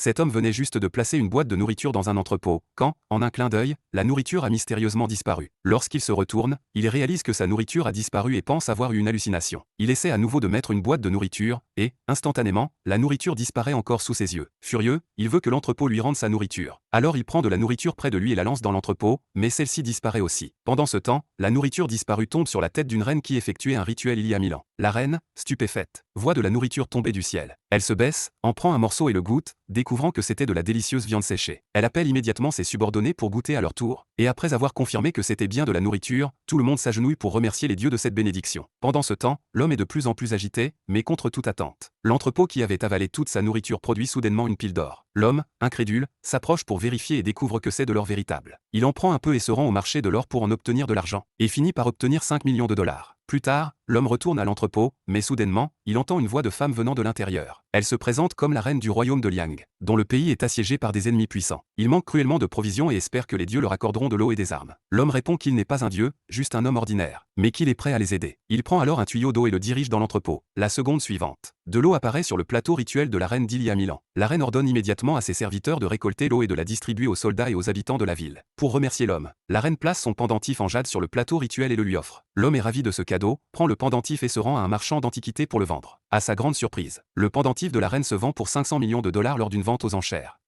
Cet homme venait juste de placer une boîte de nourriture dans un entrepôt, quand, en un clin d'œil, la nourriture a mystérieusement disparu. Lorsqu'il se retourne, il réalise que sa nourriture a disparu et pense avoir eu une hallucination. Il essaie à nouveau de mettre une boîte de nourriture, et, instantanément, la nourriture disparaît encore sous ses yeux. Furieux, il veut que l'entrepôt lui rende sa nourriture. Alors il prend de la nourriture près de lui et la lance dans l'entrepôt, mais celle-ci disparaît aussi. Pendant ce temps, la nourriture disparue tombe sur la tête d'une reine qui effectuait un rituel il y a 1000 ans. La reine, stupéfaite, voit de la nourriture tomber du ciel. Elle se baisse, en prend un morceau et le goûte, découvrant que c'était de la délicieuse viande séchée. Elle appelle immédiatement ses subordonnés pour goûter à leur tour, et après avoir confirmé que c'était bien de la nourriture, tout le monde s'agenouille pour remercier les dieux de cette bénédiction. Pendant ce temps, l'homme est de plus en plus agité, mais contre toute attente. L'entrepôt qui avait avalé toute sa nourriture produit soudainement une pile d'or. L'homme, incrédule, s'approche pour vérifier et découvre que c'est de l'or véritable. Il en prend un peu et se rend au marché de l'or pour en obtenir de l'argent, et finit par obtenir 5 millions de dollars. Plus tard, l'homme retourne à l'entrepôt, mais soudainement, il entend une voix de femme venant de l'intérieur. Elle se présente comme la reine du royaume de Liang, dont le pays est assiégé par des ennemis puissants. Il manque cruellement de provisions et espère que les dieux leur accorderont de l'eau et des armes. L'homme répond qu'il n'est pas un dieu, juste un homme ordinaire, mais qu'il est prêt à les aider. Il prend alors un tuyau d'eau et le dirige dans l'entrepôt. La seconde suivante, de l'eau apparaît sur le plateau rituel de la reine d'il y a 1000 ans. La reine ordonne immédiatement à ses serviteurs de récolter l'eau et de la distribuer aux soldats et aux habitants de la ville. Pour remercier l'homme, la reine place son pendentif en jade sur le plateau rituel et le lui offre. L'homme est ravi de ce cadeau, prend le pendentif et se rend à un marchand d'antiquités pour le vendre. À sa grande surprise, le pendentif de la reine se vend pour 500 millions de dollars lors d'une vente aux enchères.